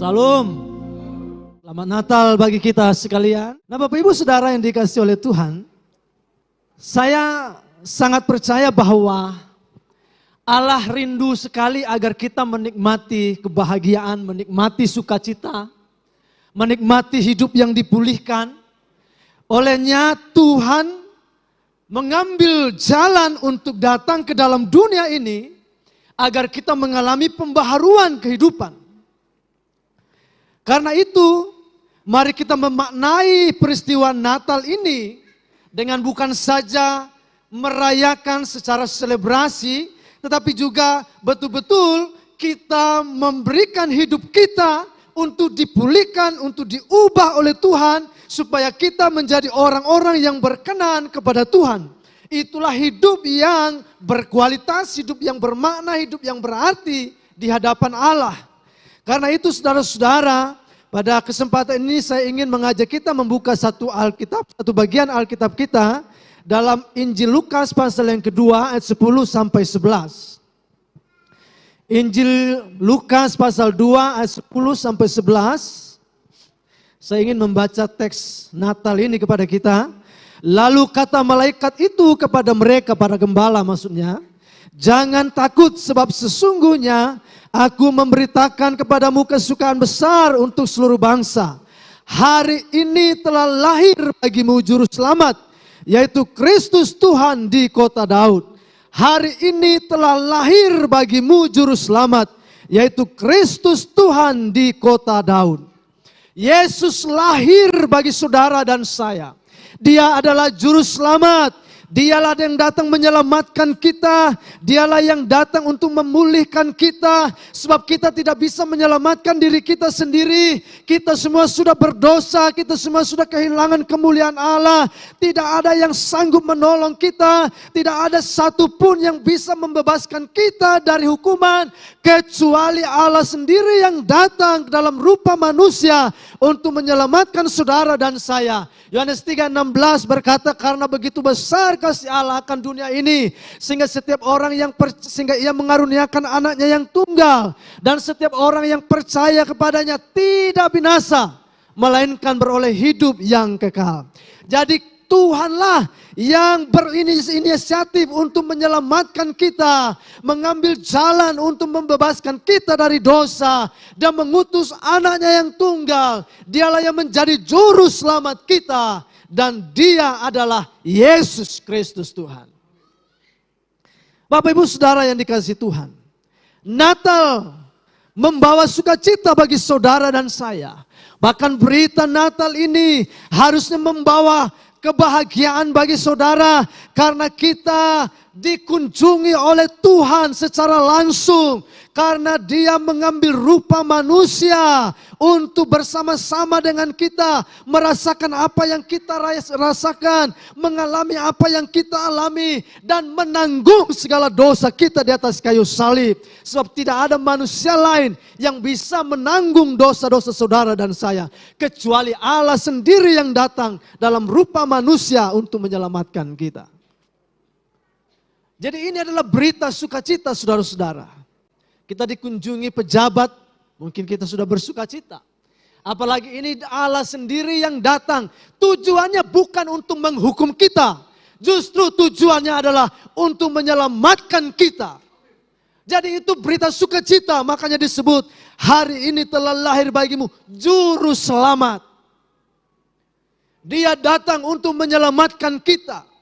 Salam. Selamat Natal bagi kita sekalian. Nah, Bapak Ibu Saudara yang dikasihi oleh Tuhan, saya sangat percaya bahwa Allah rindu sekali agar kita menikmati kebahagiaan, menikmati sukacita, menikmati hidup yang dipulihkan. Olehnya Tuhan mengambil jalan untuk datang ke dalam dunia ini agar kita mengalami pembaharuan kehidupan. Karena itu, mari kita memaknai peristiwa Natal ini dengan bukan saja merayakan secara selebrasi, tetapi juga betul-betul kita memberikan hidup kita untuk dipulihkan, untuk diubah oleh Tuhan, supaya kita menjadi orang-orang yang berkenan kepada Tuhan. Itulah hidup yang berkualitas, hidup yang bermakna, hidup yang berarti di hadapan Allah. Karena itu saudara-saudara, pada kesempatan ini saya ingin mengajak kita membuka satu bagian Alkitab kita dalam Injil Lukas pasal yang kedua ayat 10 sampai 11. Injil Lukas pasal 2 ayat 10 sampai 11. Saya ingin membaca teks Natal ini kepada kita. Lalu kata malaikat itu kepada mereka, para gembala maksudnya, jangan takut sebab sesungguhnya aku memberitakan kepadamu kesukaan besar untuk seluruh bangsa. Hari ini telah lahir bagimu juru selamat, yaitu Kristus Tuhan di kota Daud. Hari ini telah lahir bagimu juru selamat, yaitu Kristus Tuhan di kota Daud. Yesus lahir bagi saudara dan saya. Dia adalah juru selamat. Dialah yang datang menyelamatkan kita. Dialah yang datang untuk memulihkan kita. Sebab kita tidak bisa menyelamatkan diri kita sendiri. Kita semua sudah berdosa. Kita semua sudah kehilangan kemuliaan Allah. Tidak ada yang sanggup menolong kita. Tidak ada satupun yang bisa membebaskan kita dari hukuman. Kecuali Allah sendiri yang datang dalam rupa manusia untuk menyelamatkan saudara dan saya. Yohanes 3:16 berkata, karena begitu besar kasih Allah akan dunia ini, sehingga sehingga ia mengaruniakan anaknya yang tunggal, dan setiap orang yang percaya kepadanya tidak binasa, melainkan beroleh hidup yang kekal. Jadi Tuhanlah yang berinisiatif untuk menyelamatkan kita, mengambil jalan untuk membebaskan kita dari dosa, dan mengutus anaknya yang tunggal. Dialah yang menjadi juru selamat kita, dan dia adalah Yesus Kristus Tuhan. Bapak Ibu Saudara yang dikasihi Tuhan, Natal membawa sukacita bagi saudara dan saya. Bahkan berita Natal ini harusnya membawa kebahagiaan bagi saudara, karena kita dikunjungi oleh Tuhan secara langsung, karena Dia mengambil rupa manusia untuk bersama-sama dengan kita merasakan apa yang kita rasakan, mengalami apa yang kita alami, dan menanggung segala dosa kita di atas kayu salib. Sebab tidak ada manusia lain yang bisa menanggung dosa-dosa saudara dan saya, kecuali Allah sendiri yang datang dalam rupa manusia untuk menyelamatkan kita. Jadi ini adalah berita sukacita saudara-saudara. Kita dikunjungi pejabat, mungkin kita sudah bersukacita. Apalagi ini Allah sendiri yang datang. Tujuannya bukan untuk menghukum kita. Justru tujuannya adalah untuk menyelamatkan kita. Jadi itu berita sukacita, makanya disebut hari ini telah lahir bagimu juru selamat. Dia datang untuk menyelamatkan kita.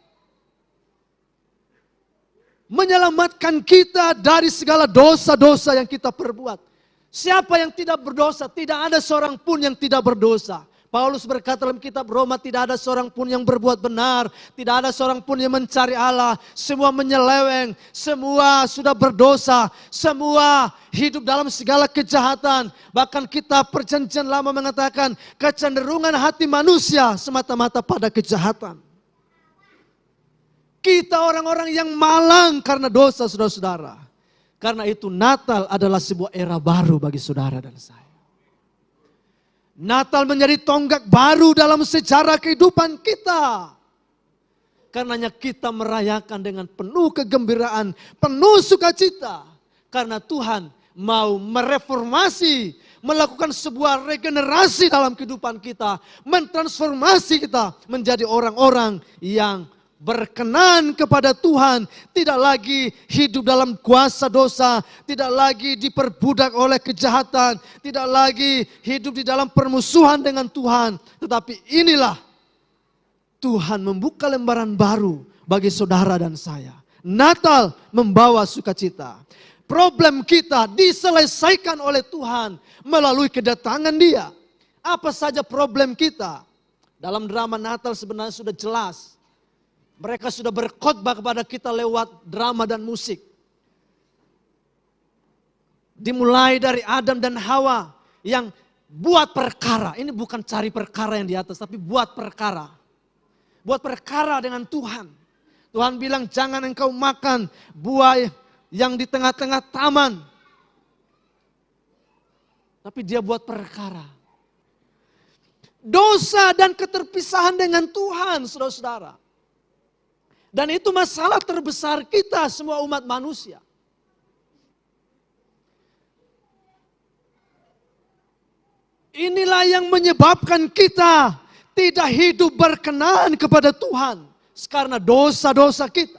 Menyelamatkan kita dari segala dosa-dosa yang kita perbuat. Siapa yang tidak berdosa? Tidak ada seorang pun yang tidak berdosa. Paulus berkata dalam kitab Roma, tidak ada seorang pun yang berbuat benar. Tidak ada seorang pun yang mencari Allah. Semua menyeleweng, semua sudah berdosa. Semua hidup dalam segala kejahatan. Bahkan kita perjanjian lama mengatakan, kecenderungan hati manusia semata-mata pada kejahatan. Kita orang-orang yang malang karena dosa saudara-saudara. Karena itu Natal adalah sebuah era baru bagi saudara dan saya. Natal menjadi tonggak baru dalam sejarah kehidupan kita. Karenanya kita merayakan dengan penuh kegembiraan, penuh sukacita. Karena Tuhan mau mereformasi, melakukan sebuah regenerasi dalam kehidupan kita, mentransformasi kita menjadi orang-orang yang berkenan kepada Tuhan, tidak lagi hidup dalam kuasa dosa, tidak lagi diperbudak oleh kejahatan, tidak lagi hidup di dalam permusuhan dengan Tuhan. Tetapi inilah Tuhan membuka lembaran baru bagi saudara dan saya. Natal membawa sukacita. Problem kita diselesaikan oleh Tuhan melalui kedatangan Dia. Apa saja problem kita? Dalam drama Natal sebenarnya sudah jelas. Mereka sudah berkhotbah kepada kita lewat drama dan musik. Dimulai dari Adam dan Hawa yang buat perkara. Ini bukan cari perkara yang di atas, tapi buat perkara. Buat perkara dengan Tuhan. Tuhan bilang jangan engkau makan buah yang di tengah-tengah taman. Tapi dia buat perkara. Dosa dan keterpisahan dengan Tuhan, saudara-saudara. Dan itu masalah terbesar kita semua umat manusia. Inilah yang menyebabkan kita tidak hidup berkenan kepada Tuhan. Karena dosa-dosa kita.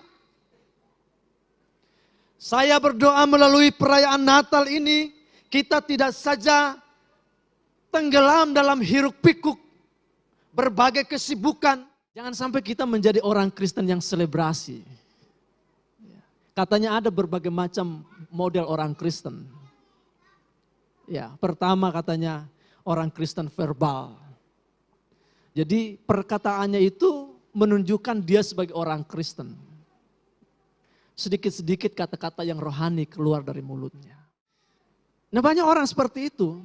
Saya berdoa melalui perayaan Natal ini, kita tidak saja tenggelam dalam hiruk pikuk berbagai kesibukan. Jangan sampai kita menjadi orang Kristen yang selebrasi. Katanya ada berbagai macam model orang Kristen. Ya, pertama katanya orang Kristen verbal. Jadi perkataannya itu menunjukkan dia sebagai orang Kristen. Sedikit-sedikit kata-kata yang rohani keluar dari mulutnya. Nah, banyak orang seperti itu.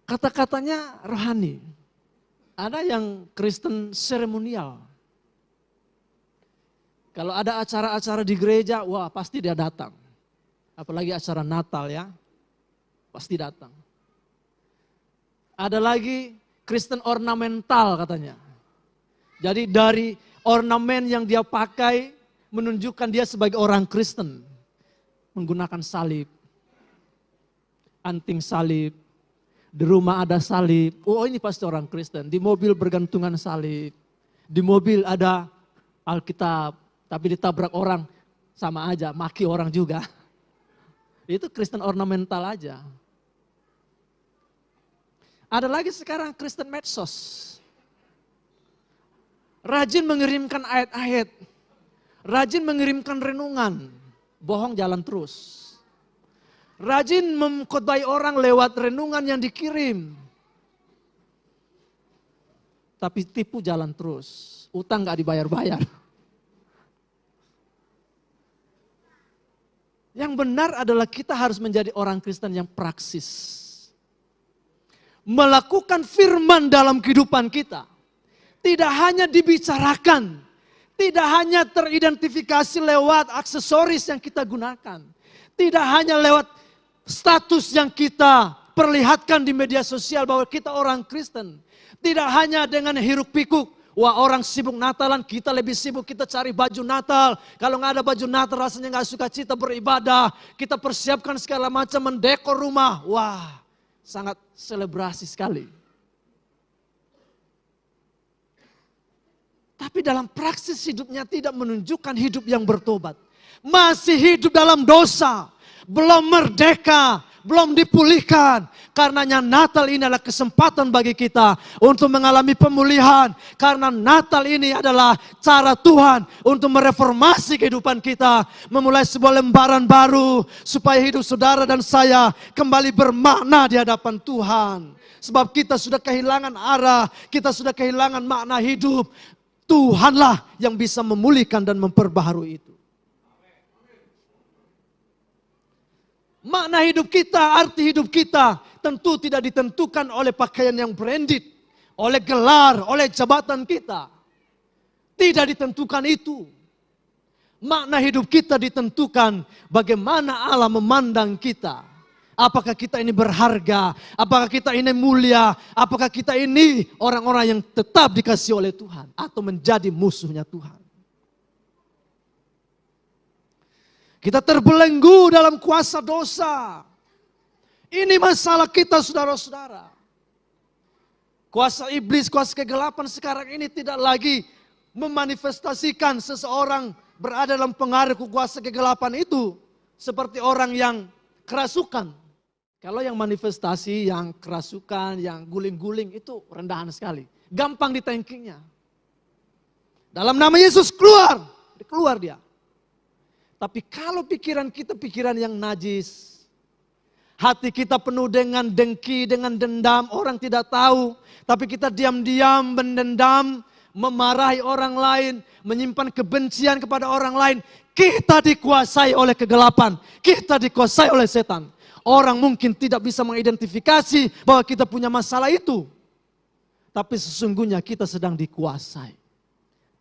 Kata-katanya rohani. Ada yang Kristen seremonial. Kalau ada acara-acara di gereja, wah pasti dia datang. Apalagi acara Natal ya, pasti datang. Ada lagi Kristen ornamental katanya. Jadi dari ornamen yang dia pakai menunjukkan dia sebagai orang Kristen. Menggunakan salib, anting salib. Di rumah ada salib, oh ini pasti orang Kristen. Di mobil bergantungan salib. Di mobil ada Alkitab, tapi ditabrak orang sama aja, maki orang juga. Itu Kristen ornamental aja. Ada lagi sekarang Kristen medsos. Rajin mengirimkan ayat-ayat. Rajin mengirimkan renungan. Bohong jalan terus. Rajin mengkhotbahi orang lewat renungan yang dikirim. Tapi tipu jalan terus. Utang gak dibayar-bayar. Yang benar adalah kita harus menjadi orang Kristen yang praksis. Melakukan firman dalam kehidupan kita. Tidak hanya dibicarakan. Tidak hanya teridentifikasi lewat aksesoris yang kita gunakan. Tidak hanya lewat status yang kita perlihatkan di media sosial bahwa kita orang Kristen. Tidak hanya dengan hiruk pikuk. Wah orang sibuk Natalan, kita lebih sibuk, kita cari baju Natal. Kalau nggak ada baju Natal rasanya nggak suka cita beribadah. Kita persiapkan segala macam mendekor rumah. Wah sangat selebrasi sekali. Tapi dalam praksis hidupnya tidak menunjukkan hidup yang bertobat. Masih hidup dalam dosa. Belum merdeka, belum dipulihkan. Karenanya Natal ini adalah kesempatan bagi kita untuk mengalami pemulihan. Karena Natal ini adalah cara Tuhan untuk mereformasi kehidupan kita. Memulai sebuah lembaran baru supaya hidup saudara dan saya kembali bermakna di hadapan Tuhan. Sebab kita sudah kehilangan arah, kita sudah kehilangan makna hidup. Tuhanlah yang bisa memulihkan dan memperbaharui itu. Makna hidup kita, arti hidup kita tentu tidak ditentukan oleh pakaian yang branded, oleh gelar, oleh jabatan kita. Tidak ditentukan itu. Makna hidup kita ditentukan bagaimana Allah memandang kita. Apakah kita ini berharga, apakah kita ini mulia, apakah kita ini orang-orang yang tetap dikasihi oleh Tuhan atau menjadi musuhnya Tuhan. Kita terbelenggu dalam kuasa dosa. Ini masalah kita saudara-saudara. Kuasa iblis, kuasa kegelapan sekarang ini tidak lagi memanifestasikan seseorang berada dalam pengaruh kuasa kegelapan itu seperti orang yang kerasukan. Kalau yang manifestasi, yang kerasukan, yang guling-guling itu rendahan sekali. Gampang ditangkingnya. Dalam nama Yesus keluar dia. Tapi kalau pikiran kita pikiran yang najis, hati kita penuh dengan dengki, dengan dendam, orang tidak tahu. Tapi kita diam-diam mendendam, memarahi orang lain, menyimpan kebencian kepada orang lain. Kita dikuasai oleh kegelapan, kita dikuasai oleh setan. Orang mungkin tidak bisa mengidentifikasi bahwa kita punya masalah itu. Tapi sesungguhnya kita sedang dikuasai.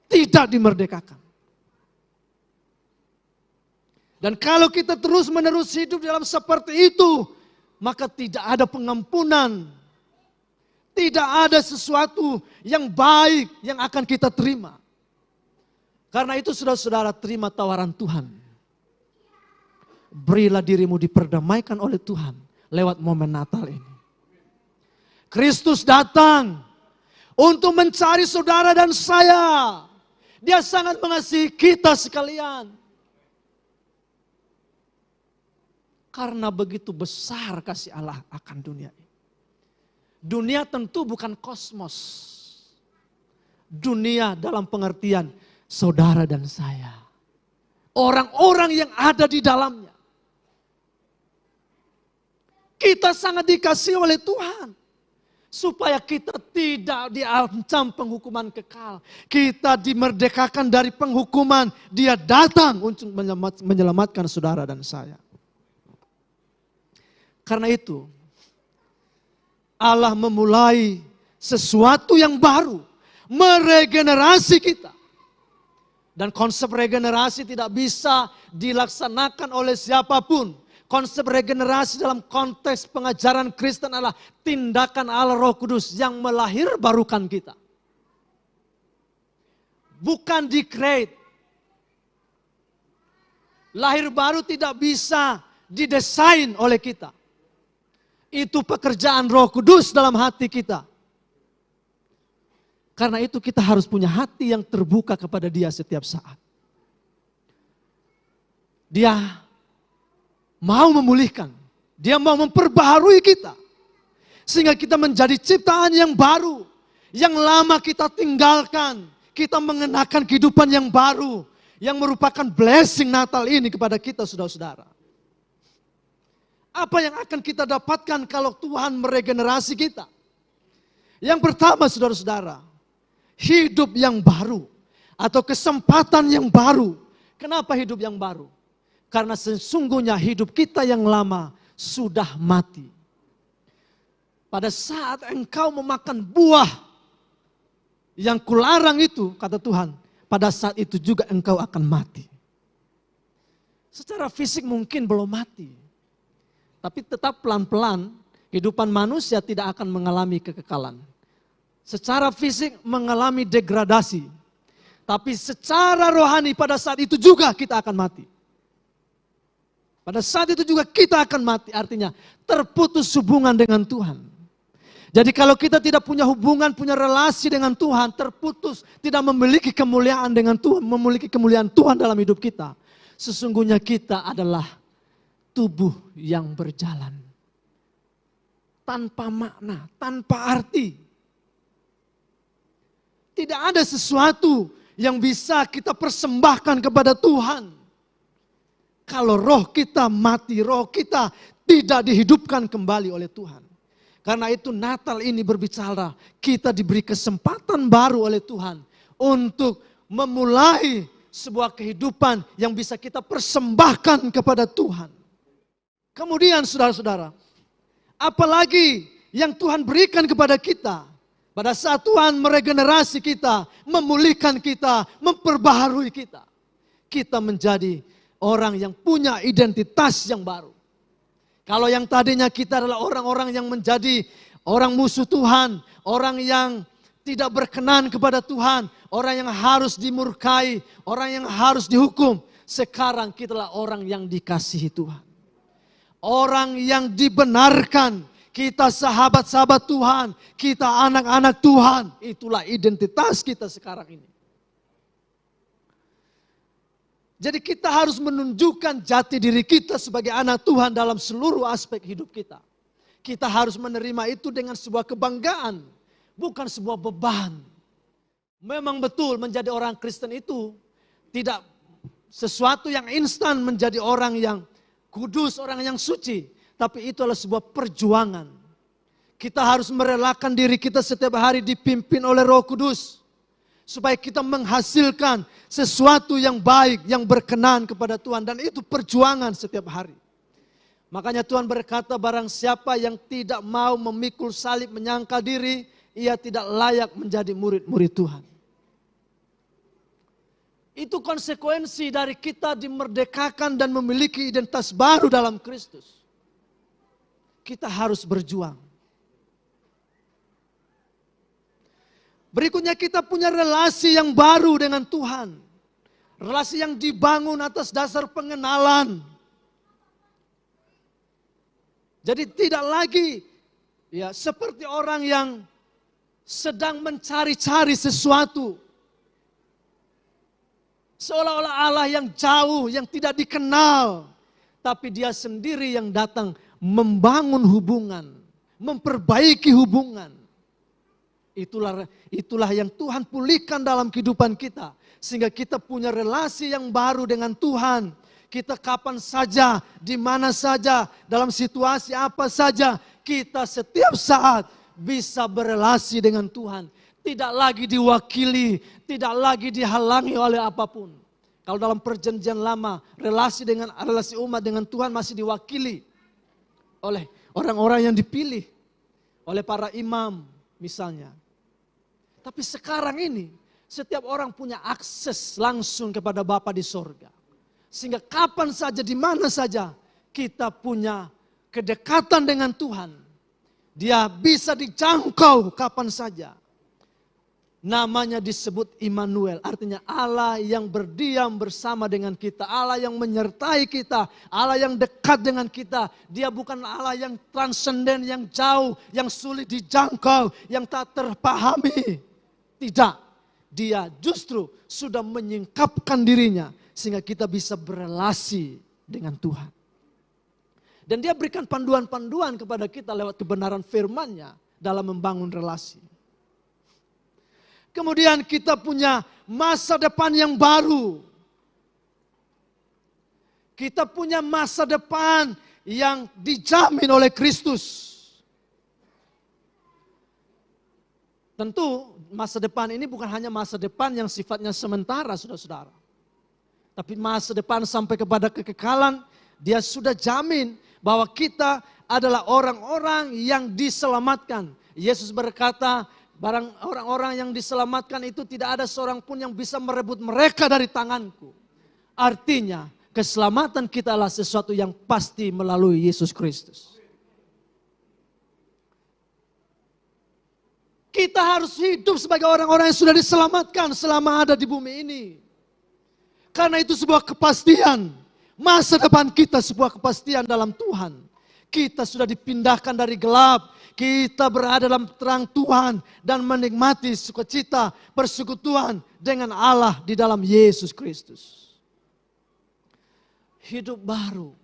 Tidak dimerdekakan. Dan kalau kita terus-menerus hidup dalam seperti itu, maka tidak ada pengampunan. Tidak ada sesuatu yang baik yang akan kita terima. Karena itu saudara-saudara, terima tawaran Tuhan. Berilah dirimu diperdamaikan oleh Tuhan lewat momen Natal ini. Kristus datang untuk mencari saudara dan saya. Dia sangat mengasihi kita sekalian. Karena begitu besar kasih Allah akan dunia ini. Dunia tentu bukan kosmos. Dunia dalam pengertian saudara dan saya. Orang-orang yang ada di dalamnya. Kita sangat dikasihi oleh Tuhan. Supaya kita tidak diancam penghukuman kekal. Kita dimerdekakan dari penghukuman. Dia datang untuk menyelamatkan saudara dan saya. Karena itu, Allah memulai sesuatu yang baru. Meregenerasi kita. Dan konsep regenerasi tidak bisa dilaksanakan oleh siapapun. Konsep regenerasi dalam konteks pengajaran Kristen adalah tindakan Allah Roh Kudus yang melahirbarukan kita. Bukan di-create. Lahir baru tidak bisa didesain oleh kita. Itu pekerjaan Roh Kudus dalam hati kita. Karena itu kita harus punya hati yang terbuka kepada Dia setiap saat. Dia mau memulihkan. Dia mau memperbaharui kita. Sehingga kita menjadi ciptaan yang baru. Yang lama kita tinggalkan. Kita mengenakan kehidupan yang baru. Yang merupakan blessing Natal ini kepada kita saudara-saudara. Apa yang akan kita dapatkan kalau Tuhan meregenerasi kita? Yang pertama saudara-saudara, hidup yang baru atau kesempatan yang baru. Kenapa hidup yang baru? Karena sesungguhnya hidup kita yang lama sudah mati. Pada saat engkau memakan buah yang kularang itu, kata Tuhan, pada saat itu juga engkau akan mati. Secara fisik mungkin belum mati. Tapi tetap pelan-pelan kehidupan manusia tidak akan mengalami kekekalan. Secara fisik mengalami degradasi. Tapi secara rohani pada saat itu juga kita akan mati. Pada saat itu juga kita akan mati. Artinya terputus hubungan dengan Tuhan. Jadi kalau kita tidak punya hubungan, punya relasi dengan Tuhan, terputus, tidak memiliki kemuliaan dengan Tuhan, memiliki kemuliaan Tuhan dalam hidup kita. Sesungguhnya kita adalah tubuh yang berjalan tanpa makna, tanpa arti. Tidak ada sesuatu yang bisa kita persembahkan kepada Tuhan. Kalau roh kita mati, roh kita tidak dihidupkan kembali oleh Tuhan. Karena itu Natal ini berbicara, kita diberi kesempatan baru oleh Tuhan untuk memulai sebuah kehidupan yang bisa kita persembahkan kepada Tuhan. Kemudian saudara-saudara, apalagi yang Tuhan berikan kepada kita pada saat Tuhan meregenerasi kita, memulihkan kita, memperbaharui kita. Kita menjadi orang yang punya identitas yang baru. Kalau yang tadinya kita adalah orang-orang yang menjadi orang musuh Tuhan, orang yang tidak berkenan kepada Tuhan, orang yang harus dimurkai, orang yang harus dihukum. Sekarang kita adalah orang yang dikasihi Tuhan. orang yang dibenarkan. Kita sahabat-sahabat Tuhan, kita anak-anak Tuhan. Itulah identitas kita sekarang ini. Jadi kita harus menunjukkan jati diri kita sebagai anak Tuhan dalam seluruh aspek hidup kita. Kita harus menerima itu dengan sebuah kebanggaan, bukan sebuah beban. Memang betul menjadi orang Kristen itu tidak sesuatu yang instan menjadi orang yang kudus, orang yang suci. Tapi itu adalah sebuah perjuangan. Kita harus merelakan diri kita setiap hari dipimpin oleh Roh Kudus. Supaya kita menghasilkan sesuatu yang baik, yang berkenan kepada Tuhan. Dan itu perjuangan setiap hari. Makanya Tuhan berkata, barang siapa yang tidak mau memikul salib menyangkal diri, ia tidak layak menjadi murid-murid Tuhan. Itu konsekuensi dari kita dimerdekakan dan memiliki identitas baru dalam Kristus. Kita harus berjuang. Berikutnya kita punya relasi yang baru dengan Tuhan. Relasi yang dibangun atas dasar pengenalan. Jadi tidak lagi ya seperti orang yang sedang mencari-cari sesuatu. Seolah-olah Allah yang jauh, yang tidak dikenal. Tapi dia sendiri yang datang membangun hubungan, memperbaiki hubungan. Itulah yang Tuhan pulihkan dalam kehidupan kita. Sehingga kita punya relasi yang baru dengan Tuhan. Kita kapan saja, di mana saja, dalam situasi apa saja, kita setiap saat bisa berelasi dengan Tuhan. Tidak lagi diwakili, tidak lagi dihalangi oleh apapun. Kalau dalam perjanjian lama, relasi umat dengan Tuhan masih diwakili oleh orang-orang yang dipilih oleh para imam misalnya. Tapi sekarang ini setiap orang punya akses langsung kepada Bapa di sorga. Sehingga kapan saja, di mana saja kita punya kedekatan dengan Tuhan. Dia bisa dijangkau kapan saja. Namanya disebut Immanuel, artinya Allah yang berdiam bersama dengan kita, Allah yang menyertai kita, Allah yang dekat dengan kita. Dia bukan Allah yang transenden, yang jauh, yang sulit dijangkau, yang tak terpahami. Tidak, dia justru sudah menyingkapkan dirinya sehingga kita bisa berelasi dengan Tuhan. Dan dia berikan panduan-panduan kepada kita lewat kebenaran firman-Nya dalam membangun relasi. Kemudian kita punya masa depan yang baru. Kita punya masa depan yang dijamin oleh Kristus. Tentu masa depan ini bukan hanya masa depan yang sifatnya sementara, saudara-saudara. Tapi masa depan sampai kepada kekekalan, dia sudah jamin bahwa kita adalah orang-orang yang diselamatkan. Yesus berkata, barang orang-orang yang diselamatkan itu tidak ada seorang pun yang bisa merebut mereka dari tanganku. Artinya keselamatan kita adalah sesuatu yang pasti melalui Yesus Kristus. Kita harus hidup sebagai orang-orang yang sudah diselamatkan selama ada di bumi ini. Karena itu sebuah kepastian. Masa depan kita sebuah kepastian dalam Tuhan. Kita sudah dipindahkan dari gelap. Kita berada dalam terang Tuhan dan menikmati sukacita persekutuan dengan Allah di dalam Yesus Kristus. Hidup baru,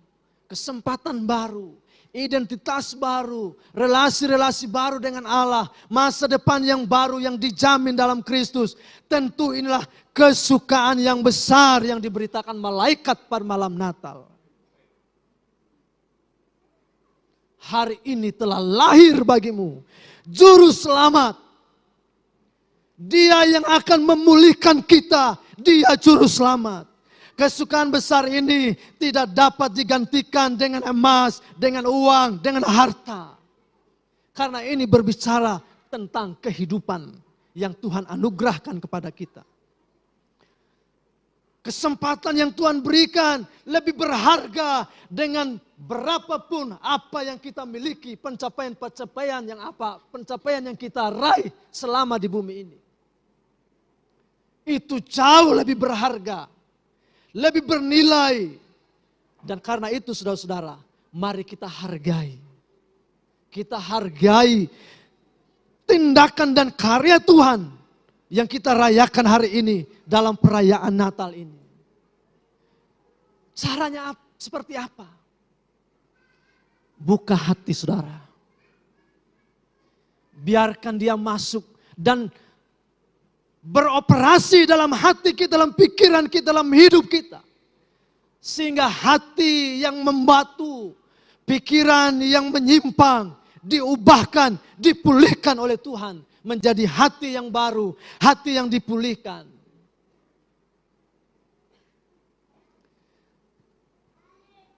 kesempatan baru, identitas baru, relasi-relasi baru dengan Allah, masa depan yang baru yang dijamin dalam Kristus. Tentu inilah kesukaan yang besar yang diberitakan malaikat pada malam Natal. Hari ini telah lahir bagimu Juru Selamat. Dia yang akan memulihkan kita, Dia Juru Selamat. Kesukaan besar ini tidak dapat digantikan dengan emas, dengan uang, dengan harta. Karena ini berbicara tentang kehidupan yang Tuhan anugerahkan kepada kita. Kesempatan yang Tuhan berikan lebih berharga dengan berapapun apa yang kita miliki, pencapaian yang kita raih selama di bumi ini. Itu jauh lebih berharga, lebih bernilai. Dan karena itu saudara-saudara, Mari kita hargai. Kita hargai tindakan dan karya Tuhan yang kita rayakan hari ini dalam perayaan Natal ini. Caranya seperti apa? Buka hati saudara. Biarkan dia masuk dan beroperasi dalam hati kita, dalam pikiran kita, dalam hidup kita. Sehingga hati yang membatu, pikiran yang menyimpang, diubahkan, dipulihkan oleh Tuhan. Menjadi hati yang baru, hati yang dipulihkan.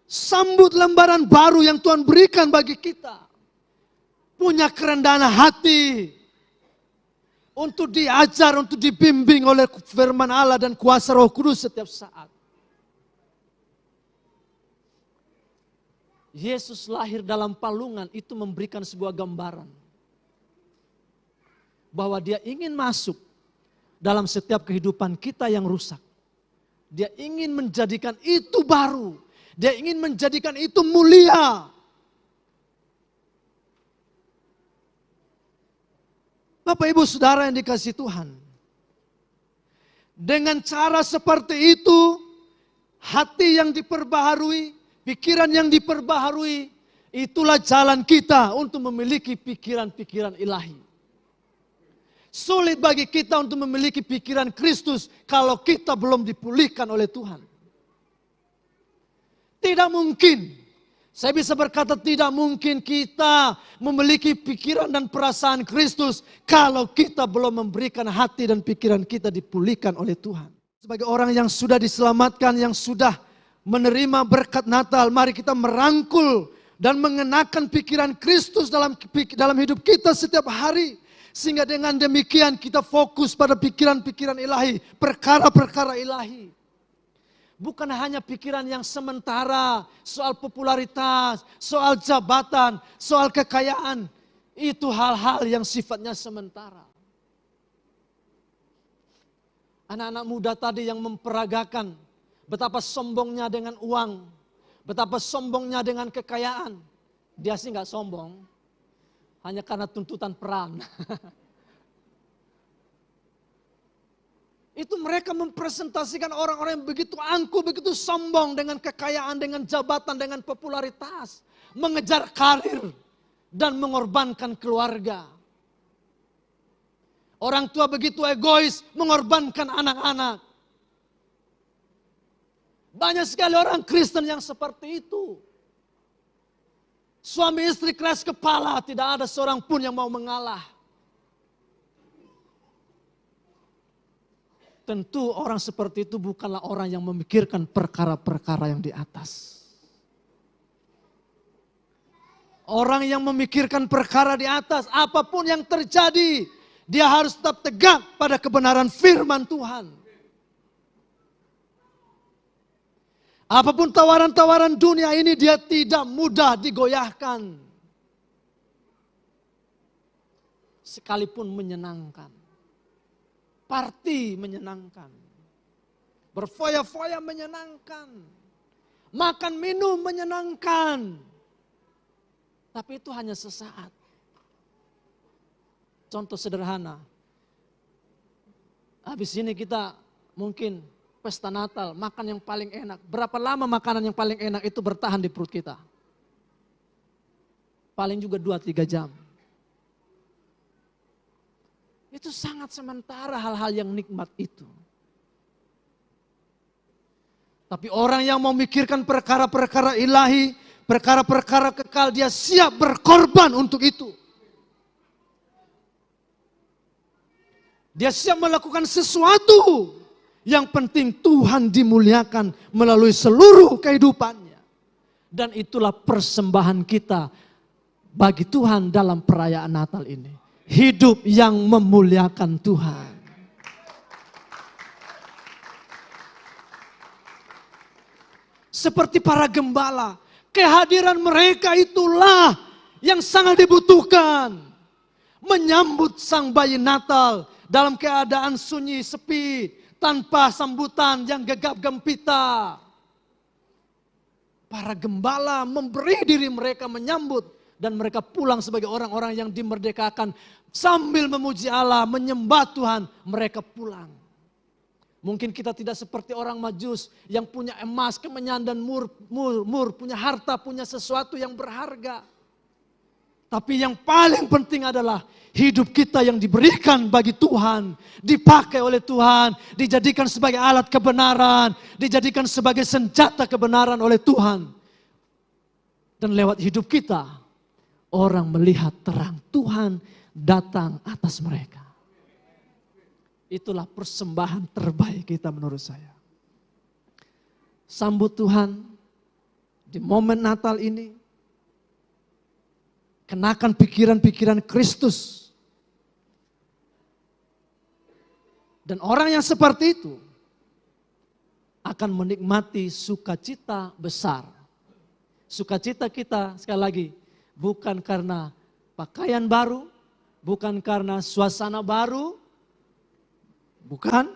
Sambut lembaran baru yang Tuhan berikan bagi kita. Punya kerendahan hati. Untuk diajar, untuk dibimbing oleh firman Allah dan kuasa Roh Kudus setiap saat. Yesus lahir dalam palungan itu memberikan sebuah gambaran. Bahwa dia ingin masuk dalam setiap kehidupan kita yang rusak. Dia ingin menjadikan itu baru. Dia ingin menjadikan itu mulia. Bapak Ibu Saudara yang dikasihi Tuhan. Dengan cara seperti itu, hati yang diperbaharui, pikiran yang diperbaharui, itulah jalan kita untuk memiliki pikiran-pikiran ilahi. Sulit bagi kita untuk memiliki pikiran Kristus kalau kita belum dipulihkan oleh Tuhan. Tidak mungkin, saya bisa berkata tidak mungkin kita memiliki pikiran dan perasaan Kristus kalau kita belum memberikan hati dan pikiran kita dipulihkan oleh Tuhan. Sebagai orang yang sudah diselamatkan, yang sudah menerima berkat Natal, mari kita merangkul dan mengenakan pikiran Kristus dalam hidup kita setiap hari. Sehingga dengan demikian kita fokus pada pikiran-pikiran ilahi, perkara-perkara ilahi. Bukan hanya pikiran yang sementara, soal popularitas, soal jabatan, soal kekayaan. Itu hal-hal yang sifatnya sementara. Anak-anak muda tadi yang memperagakan betapa sombongnya dengan uang, betapa sombongnya dengan kekayaan. Dia sih nggak sombong, hanya karena tuntutan peran. Itu mereka mempresentasikan orang-orang yang begitu angkuh, begitu sombong dengan kekayaan, dengan jabatan, dengan popularitas. Mengejar karir dan mengorbankan keluarga. Orang tua begitu egois, mengorbankan anak-anak. Banyak sekali orang Kristen yang seperti itu. Suami istri keras kepala, tidak ada seorang pun yang mau mengalah. Tentu orang seperti itu bukanlah orang yang memikirkan perkara-perkara yang di atas. Orang yang memikirkan perkara di atas, apapun yang terjadi, dia harus tetap tegak pada kebenaran firman Tuhan. Apapun tawaran-tawaran dunia ini, dia tidak mudah digoyahkan. Sekalipun menyenangkan. Party menyenangkan. Berfoya-foya menyenangkan. Makan minum menyenangkan. Tapi itu hanya sesaat. Contoh sederhana. Habis ini kita mungkin pesta Natal, makan yang paling enak. Berapa lama makanan yang paling enak itu bertahan di perut kita? Paling juga 2-3 jam. Itu sangat sementara hal-hal yang nikmat itu. Tapi orang yang mau memikirkan perkara-perkara ilahi, perkara-perkara kekal, dia siap berkorban untuk itu. Dia siap melakukan sesuatu. Yang penting Tuhan dimuliakan melalui seluruh kehidupannya. Dan itulah persembahan kita bagi Tuhan dalam perayaan Natal ini. Hidup yang memuliakan Tuhan. Seperti para gembala, kehadiran mereka itulah yang sangat dibutuhkan. Menyambut sang bayi Natal dalam keadaan sunyi, sepi, tanpa sambutan yang gegap gempita. para gembala memberi diri mereka menyambut. Dan mereka pulang sebagai orang-orang yang dimerdekakan. Sambil memuji Allah, menyembah Tuhan, mereka pulang. Mungkin kita tidak seperti orang Majus yang punya emas, kemenyan dan mur, punya harta, punya sesuatu yang berharga. Tapi yang paling penting adalah hidup kita yang diberikan bagi Tuhan, dipakai oleh Tuhan, dijadikan sebagai alat kebenaran, dijadikan sebagai senjata kebenaran oleh Tuhan. Dan lewat hidup kita, orang melihat terang Tuhan datang atas mereka. Itulah persembahan terbaik kita menurut saya. Sambut Tuhan di momen Natal ini. Kenakan pikiran-pikiran Kristus. Dan orang yang seperti itu akan menikmati sukacita besar. Sukacita kita sekali lagi bukan karena pakaian baru, bukan karena suasana baru, bukan.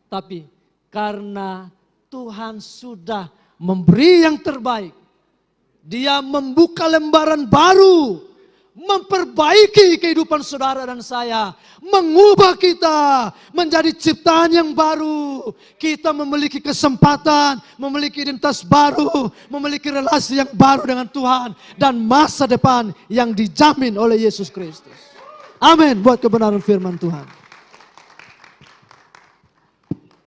Tapi karena Tuhan sudah memberi yang terbaik. Dia membuka lembaran baru, memperbaiki kehidupan saudara dan saya, mengubah kita menjadi ciptaan yang baru. Kita memiliki kesempatan, memiliki identitas baru, memiliki relasi yang baru dengan Tuhan, dan masa depan yang dijamin oleh Yesus Kristus. Amin buat kebenaran firman Tuhan.